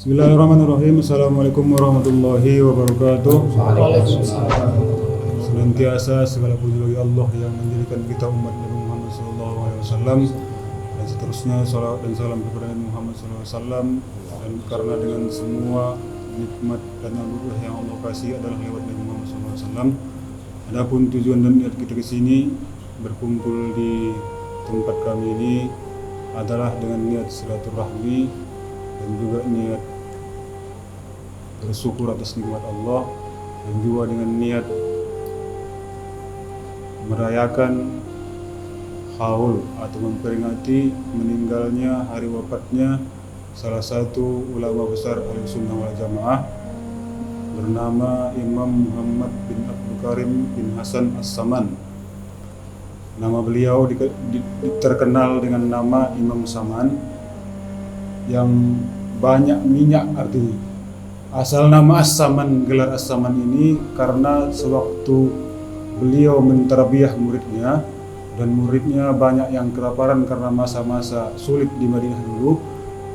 Bismillahirrahmanirrahim. Assalamualaikum warahmatullahi wabarakatuh. Senantiasa segala puji bagi Allah yang menjadikan kita umat Nabi Muhammad SAW, dan seterusnya salawat dan salam kepada Nabi Muhammad SAW. Dan karena dengan semua nikmat dan anugerah yang Allah kasih adalah lewat Nabi Muhammad SAW. Adapun tujuan dan niat kita ke sini berkumpul di tempat kami ini adalah dengan niat silaturahmi dan juga niat bersyukur atas nikmat Allah, dan juga dengan niat merayakan haul atau memperingati meninggalnya hari wafatnya salah satu ulama besar Ahlussunnah wal Jamaah bernama Imam Muhammad bin Abdul Karim bin Hasan As-Saman. Nama beliau terkenal dengan nama Imam Saman, yang banyak minyak artinya. Asal nama As-Saman, gelar As-Saman ini karena sewaktu beliau mentarbiyah muridnya, dan muridnya banyak yang kelaparan karena masa-masa sulit di Madinah dulu.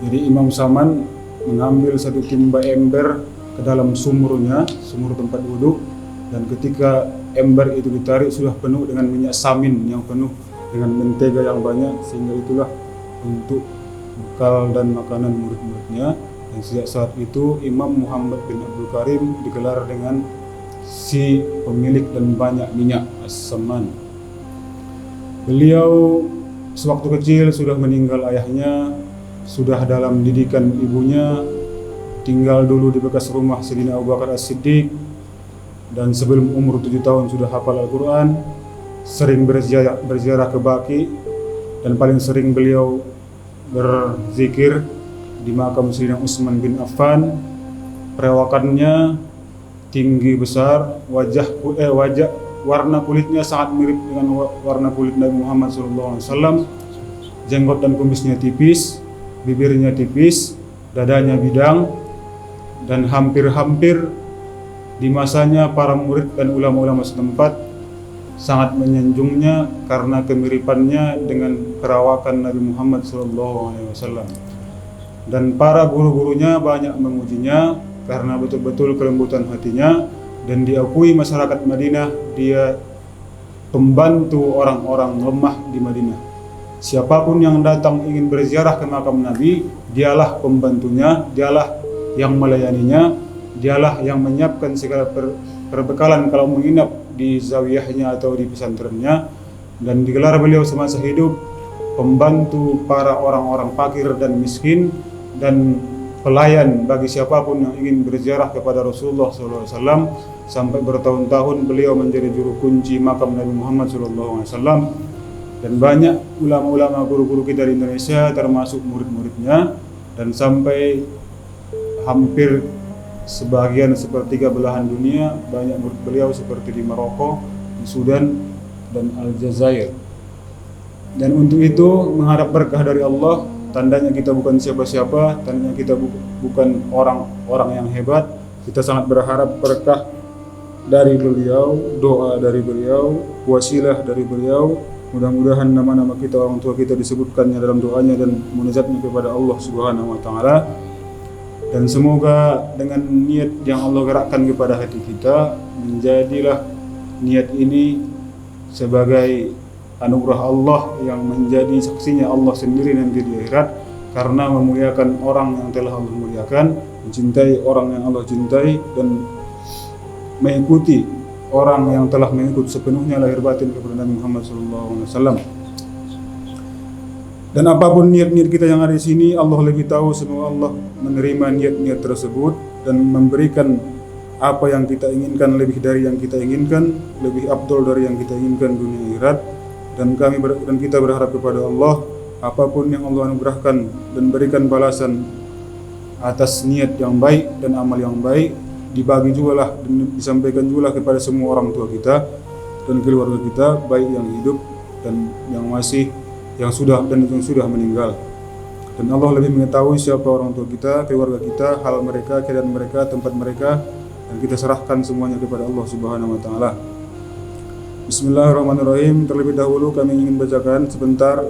Jadi Imam Saman mengambil satu timba ember ke dalam sumurnya, sumur tempat wudhu, dan ketika ember itu ditarik sudah penuh dengan minyak samin yang penuh dengan mentega yang banyak, sehingga itulah untuk bekal dan makanan murid-muridnya. Dan sejak saat itu Imam Muhammad bin Abdul Karim digelar dengan si pemilik dan banyak minyak, As-Saman. Beliau sewaktu kecil sudah meninggal ayahnya, sudah dalam didikan ibunya, tinggal dulu di bekas rumah Sayyidina Abu Bakar As-Siddiq, dan sebelum umur 7 tahun sudah hafal Al-Quran, sering berziarah ke Baqi, dan paling sering beliau berzikir di makam Sayyidina Utsman bin Affan. Perawakannya tinggi besar, warna kulitnya sangat mirip dengan warna kulit Nabi Muhammad SAW. Jenggot dan kumisnya tipis, bibirnya tipis, dadanya bidang, dan hampir-hampir di masanya para murid dan ulama-ulama setempat sangat menyanjungnya karena kemiripannya dengan perawakan Nabi Muhammad SAW. Dan para guru-gurunya banyak memujinya karena betul-betul kelembutan hatinya, dan diakui masyarakat Madinah dia pembantu orang-orang lemah di Madinah. Siapapun yang datang ingin berziarah ke makam Nabi, dialah pembantunya, dialah yang melayaninya, dialah yang menyiapkan segala perbekalan kalau menginap di zawiyahnya atau di pesantrennya. Dan digelar beliau semasa hidup pembantu para orang-orang fakir dan miskin, dan pelayan bagi siapapun yang ingin berziarah kepada Rasulullah SAW. Sampai bertahun-tahun beliau menjadi juru kunci makam Nabi Muhammad SAW. Dan banyak ulama-ulama guru-guru kita di Indonesia termasuk murid-muridnya, dan sampai hampir sebagian sepertiga belahan dunia banyak murid beliau seperti di Maroko, di Sudan, dan Aljazair. Dan untuk itu mengharap berkah dari Allah, tandanya kita bukan siapa-siapa, tandanya kita bukan orang-orang yang hebat. Kita sangat berharap berkah dari beliau, doa dari beliau, wasilah dari beliau. Mudah-mudahan nama-nama kita, orang tua kita disebutkannya dalam doanya dan munajatnya kepada Allah Subhanahu wa taala. Dan semoga dengan niat yang Allah gerakkan kepada hati kita, menjadilah niat ini sebagai anugerah Allah yang menjadi saksinya Allah sendiri nanti di akhirat, karena memuliakan orang yang telah Allah muliakan, mencintai orang yang Allah cintai, dan mengikuti orang yang telah mengikut sepenuhnya lahir batin kepada Nabi Muhammad SAW. Dan apapun niat-niat kita yang ada di sini, Allah lebih tahu. Semoga Allah menerima niat-niat tersebut dan memberikan apa yang kita inginkan lebih dari yang kita inginkan, lebih afdal dari yang kita inginkan dunia akhirat. Dan kita berharap kepada Allah, apapun yang Allah anugerahkan dan berikan balasan atas niat yang baik dan amal yang baik, dibagi juga lah dan disampaikan juga lah kepada semua orang tua kita dan keluarga kita, baik yang hidup dan yang sudah meninggal. Dan Allah lebih mengetahui siapa orang tua kita, keluarga kita, hal mereka, keadaan mereka, tempat mereka, dan kita serahkan semuanya kepada Allah Subhanahu wa taala. Bismillahirrahmanirrahim. Terlebih dahulu kami ingin bacakan sebentar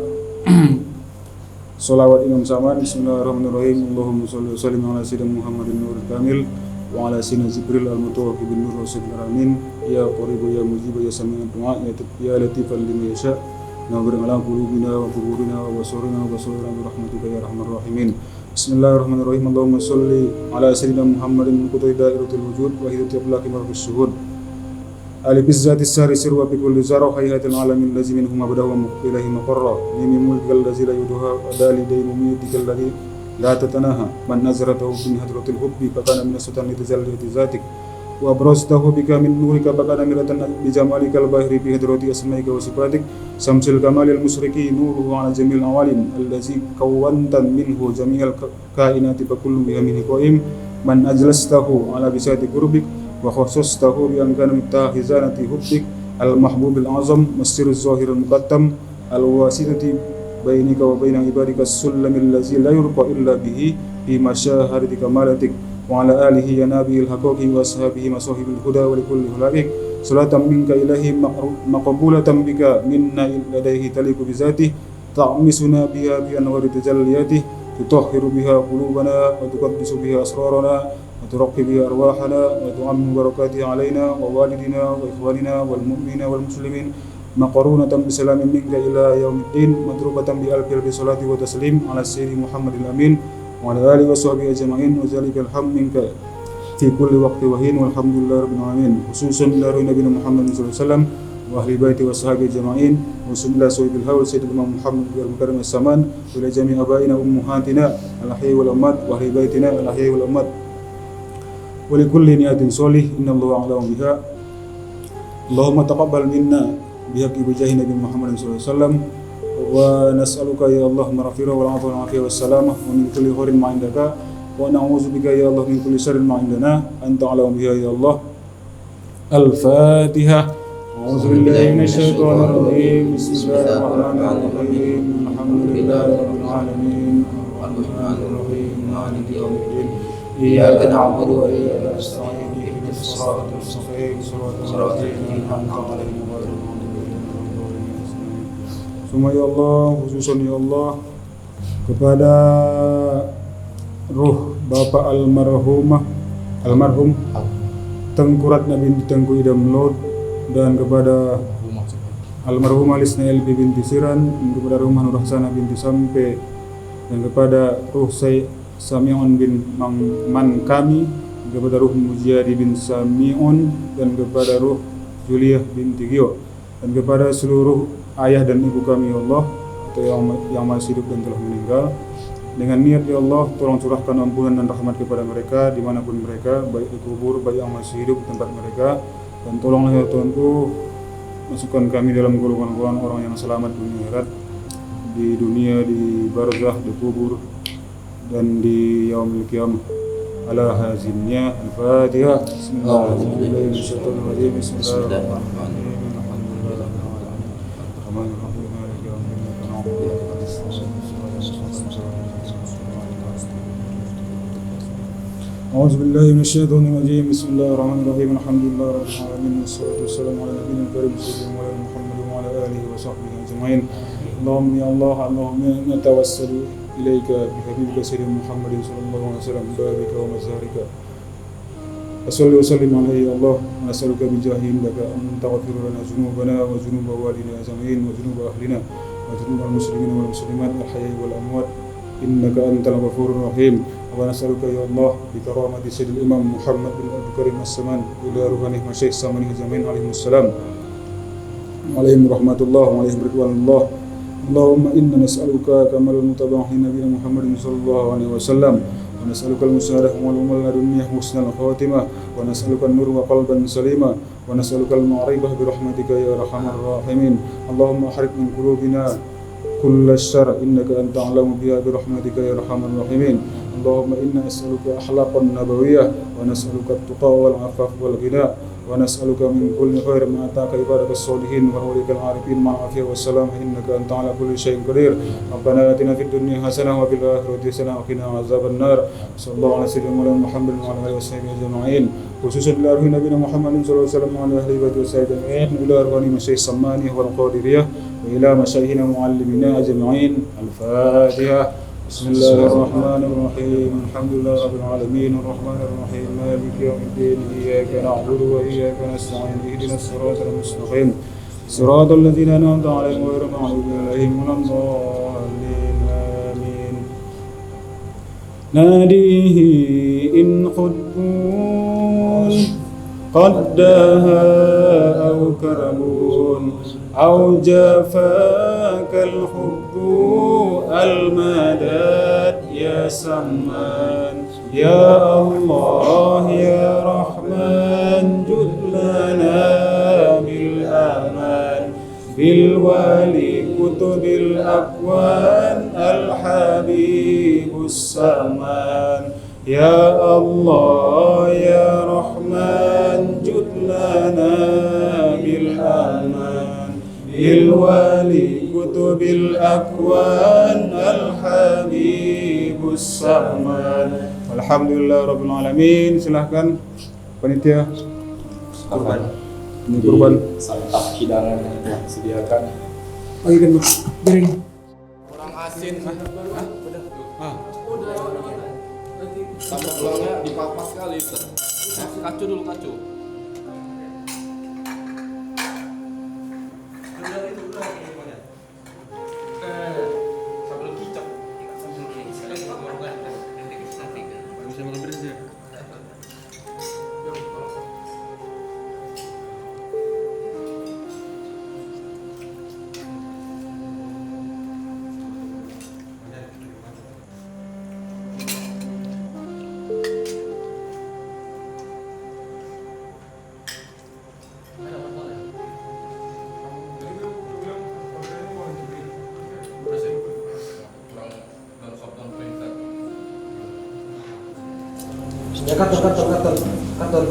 Sholawat Imam Saman. Bismillahirrahmanirrahim. Allahumma sholli wa sallim ala sayyidina Muhammadin nuril kamil wa ala sayyidina Jibril al-mutawaqqibi bin nur rasul alamin. Ya qaribu ya mujibu ya sami'ud du'a ya latifan lima yasha. Nawwir ala qulubina wa quburina wa basurina wa basurina bi rahmatika ya arhamar rahimin. Bismillahirrahmanirrahim. Allahumma sholli ala sayyidina Muhammadin qutbi dairatul wujud wa hidayati ablaqi marfus syuhud. Ali bizzati sari sirwa bi kulli zarra hayatil alamin allazi minhum abadahu wa muqbilahi maqarra nimi mulkal ladzi la yuduha adali daynu miyatikal ladzi la tatanaha man nazaratahu min hadratil hubbi fakana min sultani tazalliyati zatik wa abrastahu bika min nurika fakana miratan bi jamalikal bahri bi hadrati asmaika wa sifatik samsul kamalil musriki nuruhu ala jamil awalim allazi kawwanta minhu jami'al kainati fa kullu biha min qaim man ajlastahu ala bisati qurbik wa khassastahu bi an kana mittahizanati hubbik al-mahbubil azam masir az-zahir al-muqaddam al-wasitati bainika wa baina ibadika as-sulamil ladzi la yurqa illa bihi fi masyahadati kamalatik wa ala alihi ya nabiyil haqqi wa ashabihi masahibil huda wa likulli hulabik salatan minka ilahi maqbulatan bika minna ladaihi taliqu bi zatihi ta'misuna biha bi anwari tajalliyatihi tutahhiru biha qulubana wa tuqaddisu biha asrarana وترقي بها أرواحنا وتعم بركاتها علينا ووالدنا وإخواننا والمؤمنين والمسلمين مقرونة بسلام منك إلى يوم الدين مضروبة بألف صلاة وتسليم على السيد محمد الأمين وعلى آله وصحبه أجمعين وذلك الحمد منك في كل وقت وحين والحمد لله رب العالمين خصوصا إلى نبينا محمد صلى الله عليه وسلم وأهل بيته وصحبه أجمعين وسم الله سيد الهول سيد الإمام محمد المكرم السمان وإلى جميع آبائنا وأمهاتنا الأحياء والأموات وأهل بيتنا الأحياء والأموات ولكل نيات صالح إن الله أعلم بها اللهم تقبل منا بحق وجاه نبي محمد صلى الله عليه وسلم ونسألك يا الله المغفرة والعفو والعافية والسلامة ومن كل خير ما عندك ونعوذ بك يا الله من كل شر ما عندنا أنت أعلم بها يا الله الفاتحة أعوذ بالله من الشيطان الرجيم بسم الله الرحمن الرحيم الحمد لله رب العالمين الرحمن الرحيم مالك يوم الدين إياك نعبد وإياك نستعين اهدنا الصراط المستقيم صراط الذين أنعمت عليهم غير المغضوب عليهم ولا الضالين. Semua ya Allah, khususan ya Allah kepada ruh Bapak almarhum Tengku Ratna binti Tengku Idam Lod dan kepada almarhum Alisna Elbi binti Siran dan kepada rumah Nur Hasanah binti Sampe dan kepada ruh Sami'un bin Man kami, kepada ruh Mujadi bin Sami'un dan kepada ruh Juliah binti Gio dan kepada seluruh ayah dan ibu kami ya Allah atau yang masih hidup dan telah meninggal dengan niat ya Allah tolong curahkan ampunan dan rahmat kepada mereka dimanapun mereka baik di kubur baik yang masih hidup di tempat mereka dan tolonglah ya Tuhanku masukkan kami dalam golongan orang yang selamat dunia akhirat di dunia di barzakh di kubur dan di yaumil qiyamah ala hazinnya al-fatihah bismillahirrahmanirrahim bismillahirrahmanirrahim أعوذ بالله من الشيطان الرجيم بسم الله الرحمن الرحيم الحمد لله رب العالمين والصلاة والسلام على نبينا الكريم سيدنا مولانا محمد وعلى آله وصحبه أجمعين اللهم يا الله اللهم نتوسل إليك بحبيبك سيدنا محمد صلى الله عليه وسلم بابك ومزارك أصلي وسلم عليه يا الله ونسألك بجاه عندك أن تغفر لنا ذنوبنا وذنوب والدينا أجمعين وذنوب أهلنا وذنوب المسلمين والمسلمات الحياء والأموات إنك أنت الغفور الرحيم ونسألك يا الله بكرامة سيد الإمام محمد بن عبد الكريم السمان إلى روحانه مشايخ سامنه أجمعين عليهم السلام عليهم رحمة الله وعليهم رضوان الله اللهم إنا نسألك كمال المتبعين نبينا محمد صلى الله عليه وسلم ونسألك المساعدة والأمل الدنيا حسن الخاتمة ونسألك النور وقلبا سليما ونسألك المعرفة برحمتك يا أرحم الراحمين اللهم أحرق من قلوبنا كل الشر إنك أنت أعلم بها برحمتك يا أرحم الراحمين اللهم إنا نسألك أخلاقا نبوية ونسألك التقى والعفاف والغنى ونسألك من كل خير ما أتاك عبادك الصالحين وأولياء العارفين مع العافية والسلام إنك أنت على كل شيء قدير ربنا آتنا في الدنيا حسنة وفي الآخرة حسنة وقنا عذاب النار صلى الله على سيدنا مولانا محمد وعلى آله وصحبه أجمعين خصوصا إلى روح نبينا محمد صلى الله عليه وسلم وعلى أهل بيته وصحبه أجمعين إلى روح مشايخ السمانية والقادرية وإلى مشايخنا ومعلمينا أجمعين. الفاتحة. بسم الله الرحمن الرحيم. الحمد لله رب العالمين الرحمن الرحيم مالك يوم الدين إياك نعبد وإياك نستعين اهدنا الصراط المستقيم صراط الذين أنعمت عليهم غير المغضوب عليهم ولا الضالين آمين. ناديه إن خذون قدها أو كرمون أو جافاك الحب المداد يا سمان يا الله يا رحمن جد لنا بالأمان بالولي كتب الأكوان الحبيب السمان يا الله يا رحمن جد لنا بالأمان بالولي كتب الأكوان الحبيب السمان. Alhamdulillah Rabbil Alamin. Silahkan panitia kurban. Ini kurban. Santap hidangan yang disediakan. Bagikan piring. Kurang asin. Tambah tulangnya dipapas kali. Kacu dulu kacu. Ya kantor.